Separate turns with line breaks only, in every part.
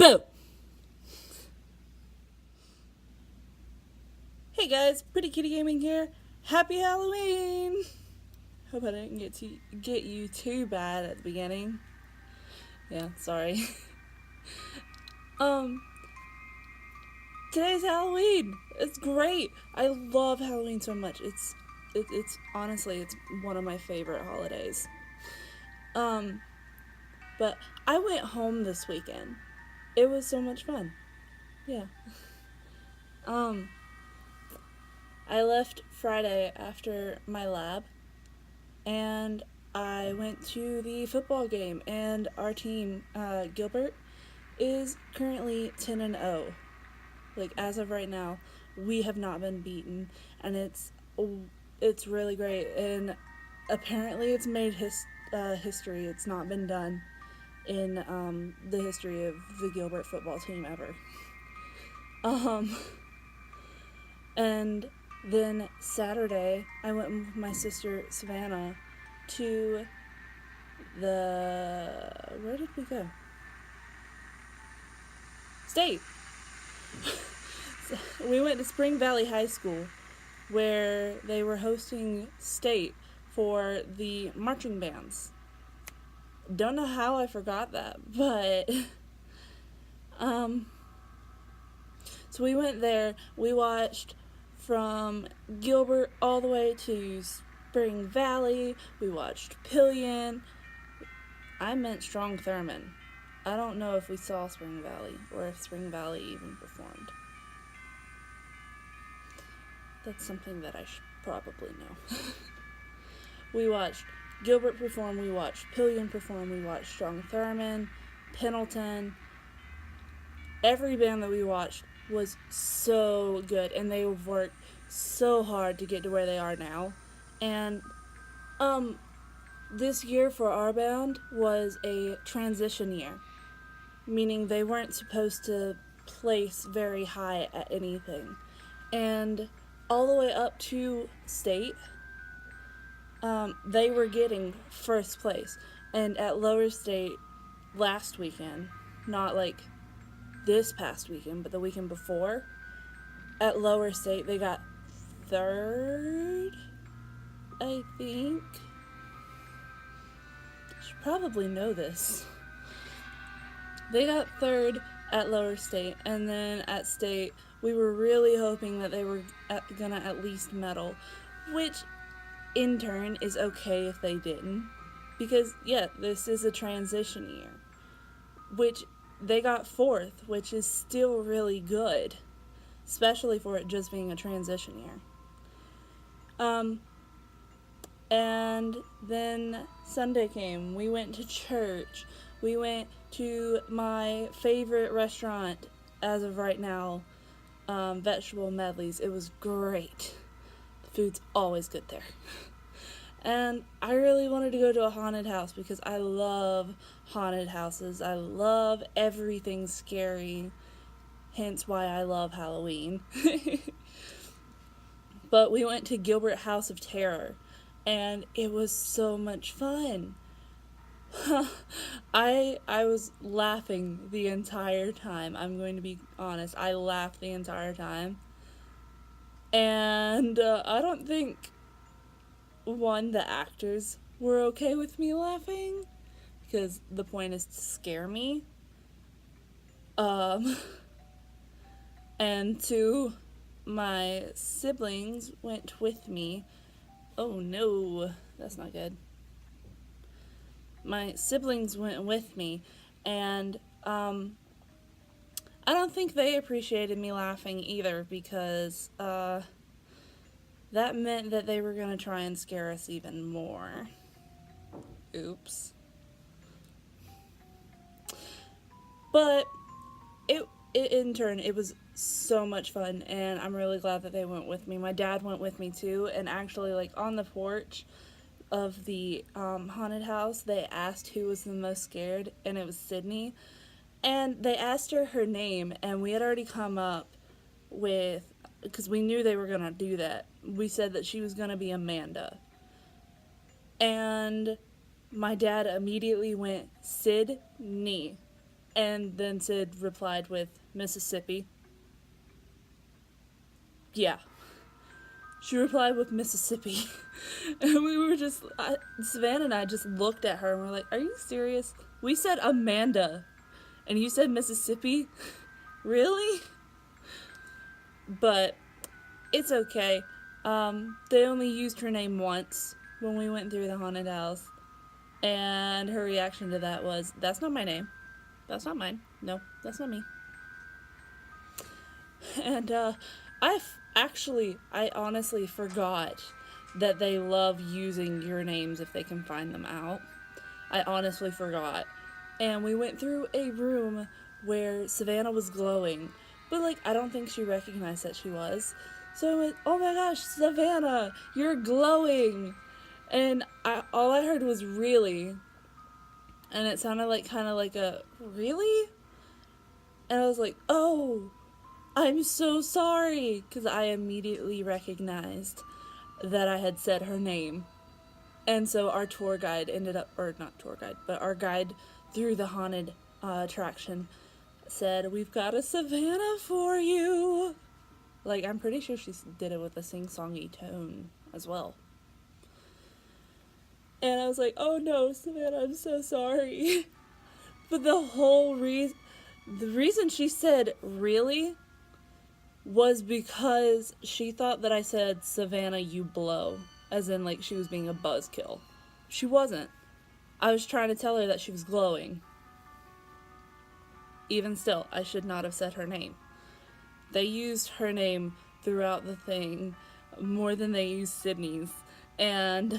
Boo! Hey guys, Pretty Kitty Gaming here. Happy Halloween! Hope I didn't get you too bad at the beginning. Yeah, sorry. um, Today's Halloween. It's great. I love Halloween so much. It's honestly it's one of my favorite holidays. Um, but I went home this weekend. It was so much fun. Yeah. Um, I left Friday after my lab and I went to the football game, and our team, Gilbert, is currently 10-0. Like, as of right now, we have not been beaten, and it's really great. And apparently, it's made history. It's not been done in the history of the Gilbert football team ever. Um, and then Saturday, I went with my sister Savannah to where did we go? State. We went to Spring Valley High School, where they were hosting state for the marching bands. Don't know how I forgot that, but so we went there. We watched from Gilbert all the way to Spring Valley. We watched Pillion. I meant Strong Thurman. I don't know if we saw Spring Valley or if Spring Valley even performed. That's something that I should probably know. We watched Gilbert perform, we watched Pillion perform, we watched Strong Thurman, Pendleton. Every band that we watched was so good, and they worked so hard to get to where they are now. And this year for our band was a transition year, meaning they weren't supposed to place very high at anything. And all the way up to state, they were getting first place. And at lower state last weekend, not like this past weekend, but the weekend before, at lower state they got third, I think. Should probably know this. They got third at lower state, and then at state we were really hoping that they were gonna at least medal, which in turn is okay if they didn't, because yeah, this is a transition year, which they got fourth, which is still really good, especially for it just being a transition year. And then Sunday came. We went to church. We went to my favorite restaurant as of right now, Vegetable Medleys. It was great. The food's always good there. And I really wanted to go to a haunted house because I love haunted houses. I love everything scary, hence why I love Halloween. But we went to Gilbert House of Terror, and it was so much fun. I was laughing the entire time. I'm going to be honest. I laughed the entire time. And I don't think, the actors were okay with me laughing, because the point is to scare me. And two, my siblings went with me. Oh no, that's not good. My siblings went with me, and I don't think they appreciated me laughing either, because that meant that they were going to try and scare us even more. Oops. But in turn, it was so much fun, and I'm really glad that they went with me. My dad went with me too, and actually, like, on the porch of the haunted house, they asked who was the most scared, and it was Sydney. And they asked her name, and we had already come up with, because we knew they were going to do that, we said that she was going to be Amanda. And my dad immediately went, Sydney. And then Sid replied with Mississippi. Yeah. She replied with Mississippi. And we were just, Savannah and I just looked at her and we're like, are you serious? We said Amanda. And you said Mississippi? Really? But it's okay. They only used her name once when we went through the haunted house. And her reaction to that was, that's not my name. That's not mine. No, that's not me. And I honestly forgot that they love using your names if they can find them out. I honestly forgot. And we went through a room where Savannah was glowing, but like I don't think she recognized that she was. So I went, "Oh my gosh, Savannah, you're glowing!" And all I heard was "really," and it sounded like kind of like a "really," and I was like, "Oh, I'm so sorry," because I immediately recognized that I had said her name. And so our tour guide ended up, or not tour guide, but our guide through the haunted attraction said, "We've got a Savannah for you." Like, I'm pretty sure she did it with a sing-songy tone as well. And I was like, "Oh no, Savannah, I'm so sorry." But the reason she said "really" was because she thought that I said, "Savannah, you blow," as in like she was being a buzzkill. She wasn't. I was trying to tell her that she was glowing. Even still, I should not have said her name. They used her name throughout the thing more than they used Sydney's. And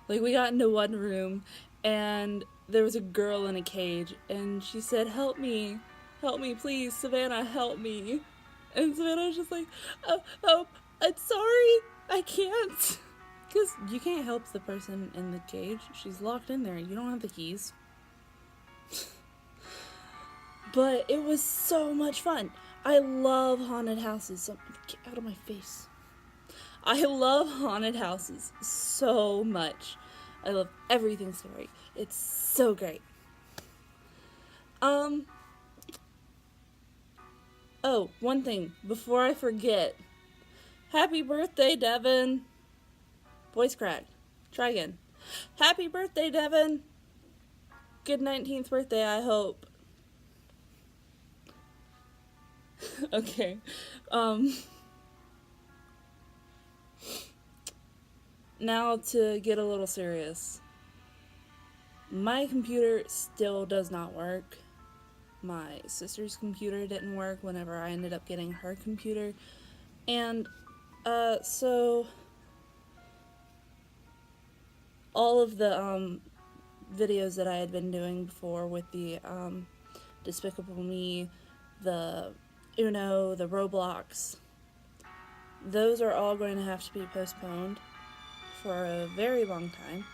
like we got into one room and there was a girl in a cage and she said, "Help me, please, Savannah, help me." And Savannah was just like, "Oh, I'm sorry, I can't." Because you can't help the person in the cage. She's locked in there. You don't have the keys. But it was so much fun. I love haunted houses. So, get out of my face. I love haunted houses so much. I love everything scary. It's so great. Oh, one thing before I forget. Happy birthday, Devin. Voice cracked. Try again. Happy birthday, Devin. Good 19th birthday, I hope. Okay. Now to get a little serious. My computer still does not work. My sister's computer didn't work whenever I ended up getting her computer. And, so all of the, videos that I had been doing before with the, Despicable Me, the Uno, the Roblox, those are all going to have to be postponed for a very long time.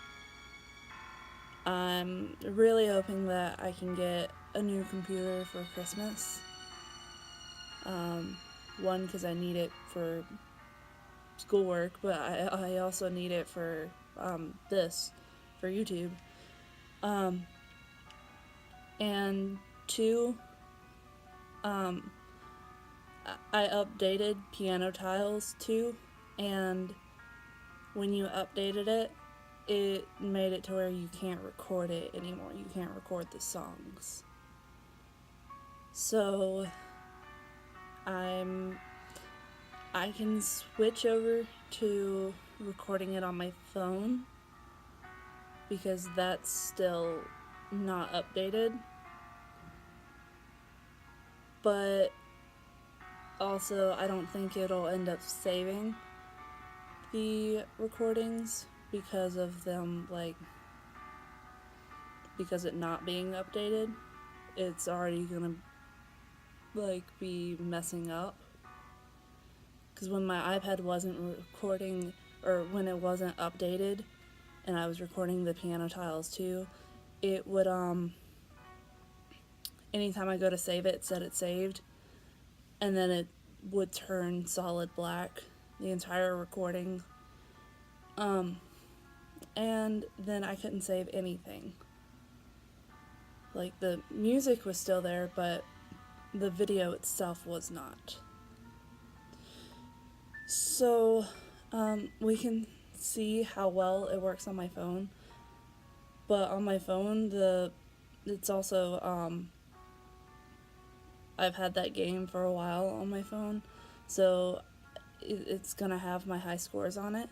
I'm really hoping that I can get a new computer for Christmas. One, because I need it for schoolwork, but I also need it for for YouTube. And two, I updated Piano Tiles too, and when you updated it, it made it to where you can't record it anymore. You can't record the songs. So I can switch over to recording it on my phone because that's still not updated. But also, I don't think it'll end up saving the recordings because of them, like, because it not being updated. It's already gonna, like, be messing up. Because when my iPad wasn't recording, or when it wasn't updated, and I was recording the Piano Tiles too, it would, anytime I go to save it, it said it saved, and then it would turn solid black, the entire recording. And then I couldn't save anything. Like, the music was still there, but the video itself was not. So, we can see how well it works on my phone. But on my phone, it's also, I've had that game for a while on my phone. So, it's gonna have my high scores on it.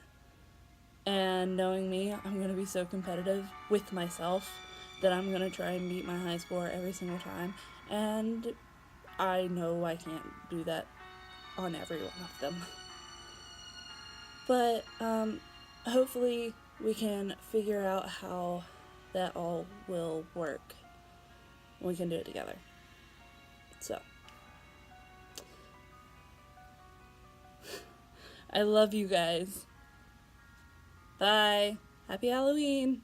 And knowing me, I'm gonna be so competitive with myself that I'm gonna try and beat my high score every single time. And I know I can't do that on every one of them. But hopefully we can figure out how that all will work. We can do it together. So, I love you guys. Bye. Happy Halloween.